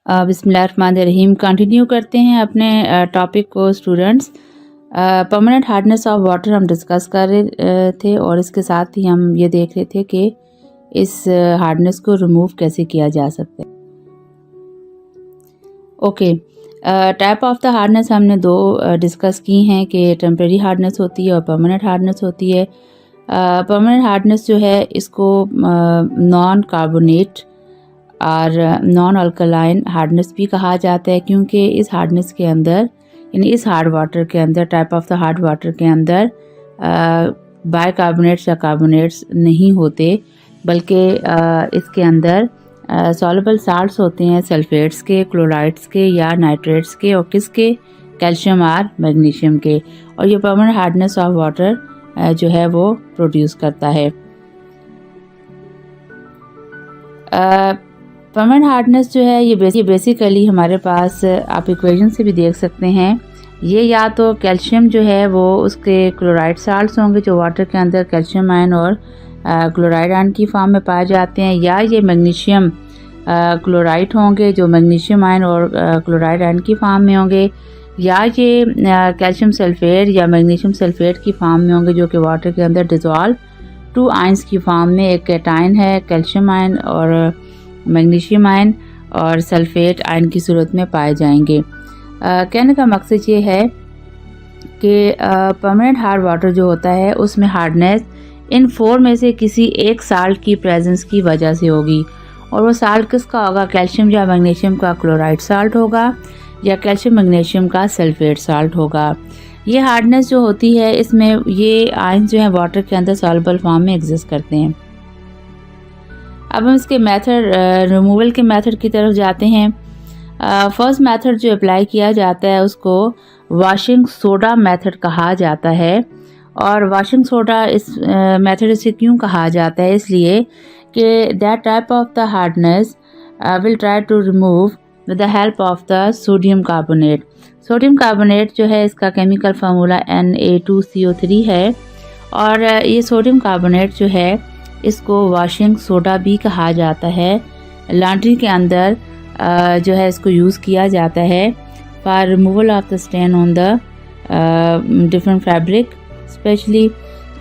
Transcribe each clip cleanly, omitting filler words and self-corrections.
बिस्मिल्लाहिर्रहमानिर्रहीम। कंटिन्यू करते हैं अपने टॉपिक को students. Permanent hardness of water हम डिस्कस कर रहे थे और इसके साथ ही हम ये देख रहे थे कि इस हार्डनेस को रिमूव कैसे किया जा सकता है। Okay, type of the hardness हमने दो डिस्कस की हैं कि टेम्परेरी हार्डनेस होती है और परमानेंट हार्डनेस होती है। परमानेंट हार्डनेस जो है इसको नॉन कार्बोनेट और नॉन अल्कलाइन हार्डनेस भी कहा जाता है, क्योंकि इस हार्डनेस के अंदर यानी इस हार्ड वाटर के अंदर, type of the hard water के अंदर बाइकार्बोनेट्स या कार्बोनेट्स नहीं होते, बल्कि इसके अंदर सॉल्युबल साल्ट्स होते हैं, सल्फेट्स के, क्लोराइड्स के या नाइट्रेट्स के, और किसके, कैल्शियम और मैग्नीशियम के। और ये परमानेंट हार्डनेस ऑफ वाटर जो है वो प्रोड्यूस करता है। परमानेंट हार्डनेस जो है ये बेसिकली हमारे पास आप इक्वेशन से भी देख सकते हैं। ये या तो कैल्शियम जो है वो उसके क्लोराइड साल्ट्स होंगे जो वाटर के अंदर कैल्शियम आयन और क्लोराइड आयन की फॉर्म में पाए जाते हैं, या ये मैग्नीशियम क्लोराइड होंगे जो मैग्नीशियम आयन और क्लोराइड आयन की फॉर्म में होंगे, या ये कैल्शियम सल्फेट या मैग्नीशियम सल्फेट की फॉर्म में होंगे जो कि वाटर के अंदर डिज़ोल्व टू आयंस की फॉर्म में, एक कैटायन है कैल्शियम आयन और मैग्नीशियम आयन और सल्फेट आयन की सूरत में पाए जाएंगे। कहने का मकसद ये है कि परमानेंट हार्ड वाटर जो होता है उसमें हार्डनेस इन फोर में से किसी एक साल्ट की प्रेजेंस की वजह से होगी, और वो साल्ट किसका होगा, कैल्शियम या मैग्नीशियम का क्लोराइड साल्ट होगा या कैल्शियम मैग्नीशियम का सल्फेट साल्ट होगा। ये हार्डनेस जो होती है इसमें ये आयन जो है वाटर के अंदर सॉल्युबल फॉर्म में एग्जिस्ट करते हैं। अब हम इसके मेथड, रिमूवल के मेथड की तरफ जाते हैं। फर्स्ट मेथड जो अप्लाई किया जाता है उसको वॉशिंग सोडा मेथड कहा जाता है। और वॉशिंग सोडा इस मेथड से क्यों कहा जाता है, इसलिए कि that type of the hardness will try to remove with the help of the sodium carbonate. Sodium carbonate जो है इसका केमिकल फार्मूला Na2CO3 है, और ये सोडियम कार्बोनेट जो है इसको वॉशिंग सोडा भी कहा जाता है। लॉन्ड्री के अंदर जो है इसको यूज़ किया जाता है for removal of the stain on the different fabric specially.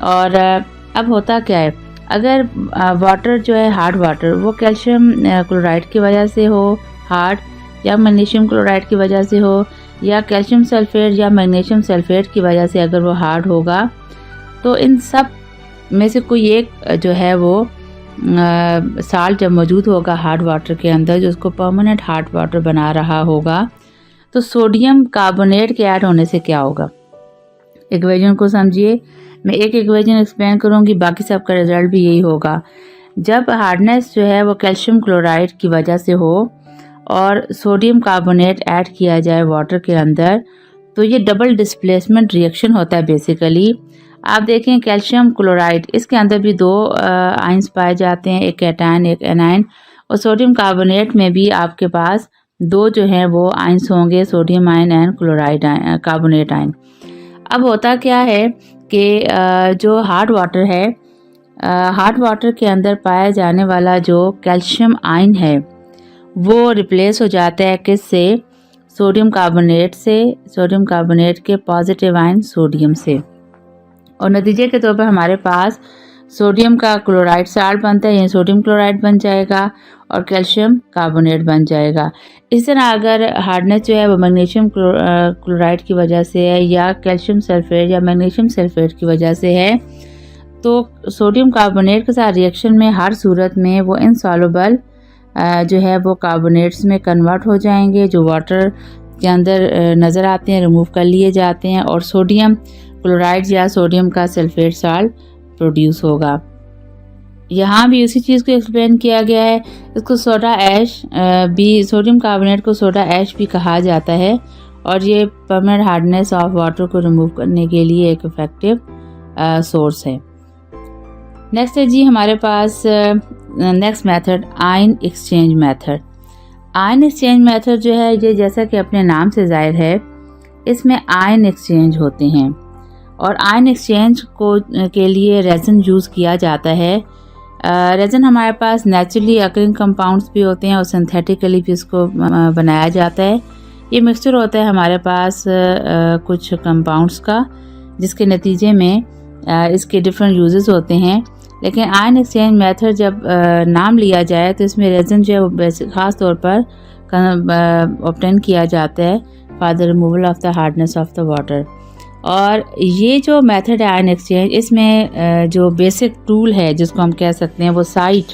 और अब होता क्या है, अगर वाटर जो है हार्ड वाटर वो कैल्शियम क्लोराइड की वजह से हो हार्ड, या मैग्नीशियम क्लोराइड की वजह से हो, या कैल्शियम सल्फेट या मैग्नीशियम सल्फेट की वजह से अगर वो हार्ड होगा, तो इन सब में से कोई एक जो है वो साल्ट जब मौजूद होगा हार्ड वाटर के अंदर जो उसको परमानेंट हार्ड वाटर बना रहा होगा, तो सोडियम कार्बोनेट के ऐड होने से क्या होगा। इक्वेशन को समझिए, मैं एक इक्वेशन एक्सप्लेन करूँगी, बाकी सबका रिजल्ट भी यही होगा। जब हार्डनेस जो है वो कैल्शियम क्लोराइड की वजह से हो और सोडियम कार्बोनेट ऐड किया जाए वाटर के अंदर, तो ये डबल डिस्प्लेसमेंट रिएक्शन होता है बेसिकली। आप देखें कैल्शियम क्लोराइड, इसके अंदर भी दो आयंस पाए जाते हैं, एक कैटायन एक एनायन, और सोडियम कार्बोनेट में भी आपके पास दो जो हैं वो आयंस होंगे, sodium ion and chloride ion, carbonate ion. अब होता क्या है कि जो हार्ड वाटर है, हार्ड वाटर के अंदर पाया जाने वाला जो कैल्शियम आयन है वो रिप्लेस हो जाता है किससे, सोडियम कार्बोनेट से, सोडियम कार्बोनेट के पॉजिटिव आयन सोडियम से, और नतीजे के तौर पर हमारे पास सोडियम का क्लोराइड साल्ट बनता है, यानी सोडियम क्लोराइड बन जाएगा और कैल्शियम कार्बोनेट बन जाएगा। इस तरह अगर हार्डनेस जो है वो मैग्नीशियम क्लोराइड की वजह से है या कैल्शियम सल्फेट या मैग्नीशियम सल्फेट की वजह से है, तो सोडियम कार्बोनेट के साथ रिएक्शन में हर सूरत में वो इनसॉल्युबल जो है वो कार्बोनेट्स में कन्वर्ट हो जाएंगे, जो वाटर के अंदर नज़र आते हैं, रिमूव कर लिए जाते हैं, और सोडियम क्लोराइड या सोडियम का सल्फेट साल्ट प्रोड्यूस होगा। यहाँ भी उसी चीज़ को एक्सप्लेन किया गया है। इसको सोडा ऐश भी, सोडियम कार्बोनेट को सोडा ऐश भी कहा जाता है, और ये परमानेंट हार्डनेस ऑफ वाटर को रिमूव करने के लिए एक इफेक्टिव सोर्स है। नेक्स्ट है जी हमारे पास next method ion exchange method. Ion exchange method जो है ये जैसा कि अपने नाम से जाहिर है, इसमें आयन एक्सचेंज होते हैं, और आयन एक्सचेंज को के लिए रेजन यूज़ किया जाता है रेजन हमारे पास नेचुरली अकरिंग कंपाउंड्स भी होते हैं और सिंथेटिकली भी इसको बनाया जाता है। ये मिक्सचर होता है हमारे पास कुछ कंपाउंड्स का, जिसके नतीजे में इसके डिफरेंट यूजेस होते हैं। लेकिन आयन एक्सचेंज मेथड जब नाम लिया जाए तो इसमें रेजन जो है वो ख़ास तौर पर ऑब्टेन किया जाता है for the removal of the hardness of the water. और ये जो मेथड है आयन एक्सचेंज, इसमें जो बेसिक टूल है जिसको हम कह सकते हैं वो साइट,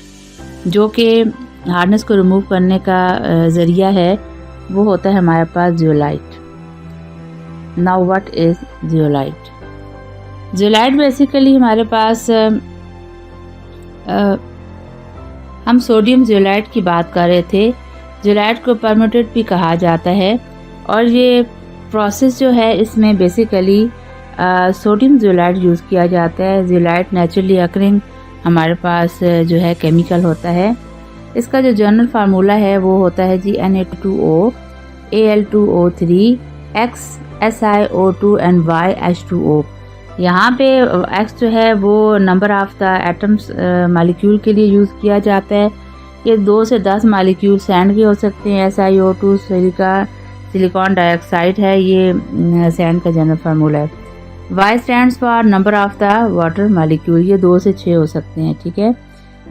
जो कि हार्डनेस को रिमूव करने का ज़रिया है, वो होता है हमारे पास zeolite. Now what is zeolite? Zeolite basically हमारे पास हम सोडियम जियोलाइट की बात कर रहे थे। जियोलाइट को परम्यूटेट भी कहा जाता है और ये प्रोसेस जो है इसमें बेसिकली सोडियम जियोलाइट यूज़ किया जाता है। जियोलाइट नेचुरली अकरिंग हमारे पास जो है केमिकल होता है। इसका जो जनरल फार्मूला है वो होता है जी Na2O, Al2O3, X SiO2 and YH2O। यहाँ पे X जो है वो number of the atoms molecule के लिए यूज़ किया जाता है। ये 2 से 10 मालिक्यूल सैंड के हो सकते हैं। SiO2 सिलिकॉन डाइऑक्साइड है, ये सैंड का जनरल फार्मूला है। Y stands for number of the water molecule, ये 2 से 6 हो सकते हैं, ठीक है।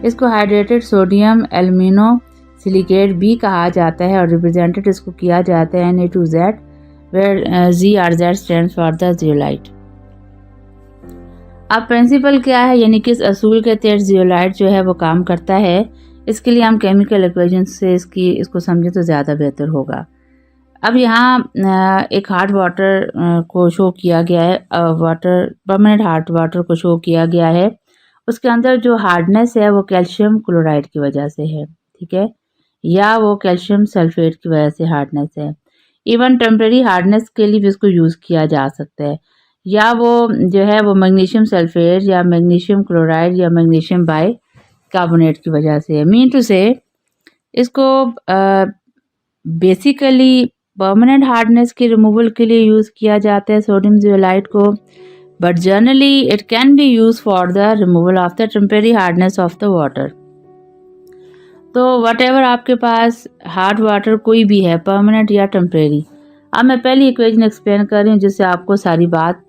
इसको हाइड्रेटेड सोडियम एल्यूमिनो सिलिकेट भी कहा जाता है और रिप्रेजेंटेड इसको किया जाता है Na2Z, where ZRZ stands for the zeolite. अब प्रिंसिपल क्या है, यानी कि इस असूल के तहत जियोलाइट जो है वो काम करता है। इसके लिए हम केमिकल इक्वेशन से इसको समझें तो ज़्यादा बेहतर होगा। अब यहाँ एक हार्ड वाटर को शो किया गया है, परमानेंट हार्ड वाटर को शो किया गया है। उसके अंदर जो हार्डनेस है वो कैल्शियम क्लोराइड की वजह से है, ठीक है, या वो कैल्शियम सल्फेट की वजह से हार्डनेस है। इवन टेम्परेरी हार्डनेस के लिए भी इसको यूज़ किया जा सकता है, या वो जो है वो मैग्नीशियम सल्फेट या मैग्नीशियम क्लोराइड या मैग्नीशियम बाई कार्बोनेट की वजह से है। मीन टू से इसको बेसिकली परमानेंट हार्डनेस के रिमूवल के लिए यूज़ किया जाता है सोडियम जियोलाइट को, but generally it can be use for the removal of the temporary hardness of the water. तो वट एवर आपके पास हार्ड वाटर कोई भी है, परमानेंट या टेम्परेरी। अब मैं पहली इक्वेशन एक्सप्लेन कर रही हूँ जिससे आपको सारी बात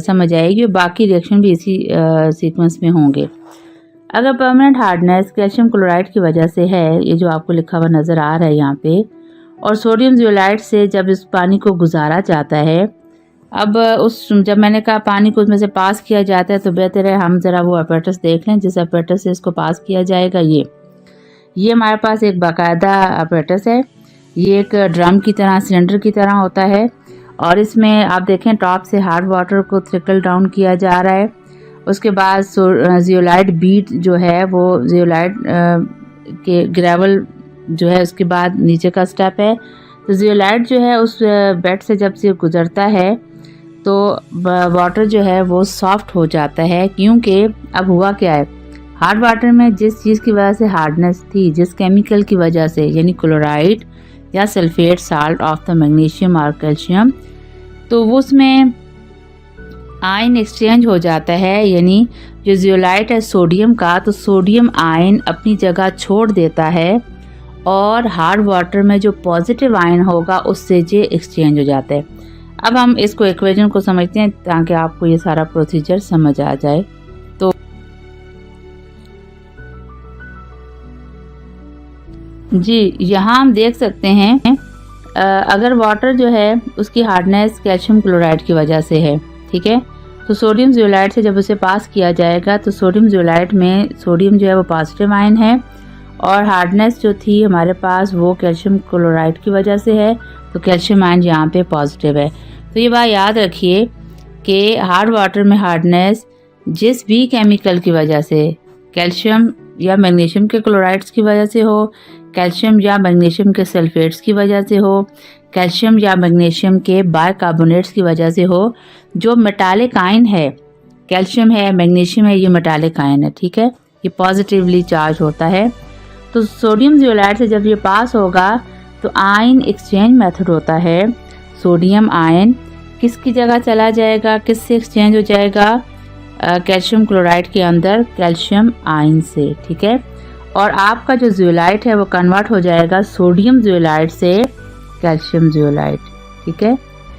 समझ आएगी और बाकी रिएक्शन भी इसी सीक्वेंस में होंगे। अगर परमानेंट हार्डनेस कैल्शियम क्लोराइड की वजह से है, ये जो आपको लिखा हुआ नज़र आ रहा है यहाँ पे, और सोडियम जियोलाइट से जब इस पानी को गुजारा जाता है, अब जब मैंने कहा पानी को उसमें से पास किया जाता है तो बेहतर है हम ज़रा वो अपरेटस देख लें जिस अपरेटस से इसको पास किया जाएगा। ये हमारे पास एक बाकायदा अपरेटस है। ये एक ड्रम की तरह, सिलेंडर की तरह होता है और इसमें आप देखें टॉप से हार्ड वाटर को ट्रिकल डाउन किया जा रहा है। उसके बाद जियोलाइट बीट जो है वो जियोलाइट के ग्रेवल जो है उसके बाद नीचे का स्टेप है। तो जियोलाइट जो है उस बेड से जब से गुजरता है तो वाटर जो है वो सॉफ्ट हो जाता है, क्योंकि अब हुआ क्या है, हार्ड वाटर में जिस चीज़ की वजह से हार्डनेस थी, जिस केमिकल की वजह से, यानी क्लोराइड या sulphate salt of the magnesium और कैल्शियम, तो वो उसमें आयन एक्सचेंज हो जाता है। यानी जो जियोलाइट है सोडियम का, तो सोडियम आयन अपनी जगह छोड़ देता है और हार्ड वाटर में जो पॉजिटिव आयन होगा उससे ये एक्सचेंज हो जाता है। अब हम इसको इक्वेशन को समझते हैं ताकि आपको ये सारा प्रोसीजर समझ आ जाए। तो जी यहाँ हम देख सकते हैं अगर वाटर जो है उसकी हार्डनेस कैल्शियम क्लोराइड की वजह से है, ठीक है, तो सोडियम जियोलाइट से जब उसे पास किया जाएगा तो सोडियम जियोलाइट में सोडियम जो है वो पॉजिटिव आयन है और हार्डनेस जो थी हमारे पास वो कैल्शियम क्लोराइड की वजह से है, तो कैल्शियम आयन यहाँ पे पॉजिटिव है। तो ये बात याद रखिए कि हार्ड वाटर में हार्डनेस जिस भी केमिकल की वजह से, कैल्शियम या मैग्नीशियम के क्लोराइड्स की वजह से हो, कैल्शियम या मैग्नीशियम के सल्फेट्स की वजह से हो, कैल्शियम या मैग्नीशियम के बाइकार्बोनेट्स की वजह से हो, जो मेटालिक आयन है, कैल्शियम है, मैग्नीशियम है, ये मेटालिक आयन है, ठीक है, ये पॉजिटिवली चार्ज होता है। तो सोडियम जियोलाइट से जब ये पास होगा तो आयन एक्सचेंज मेथड होता है। सोडियम आयन किसकी जगह चला जाएगा, किससे एक्सचेंज हो जाएगा, कैल्शियम क्लोराइड के अंदर कैल्शियम आयन से, ठीक है। और आपका जो जियोलाइट है वो कन्वर्ट हो जाएगा सोडियम जियोलाइट से कैल्शियम जियोलाइट, ठीक है।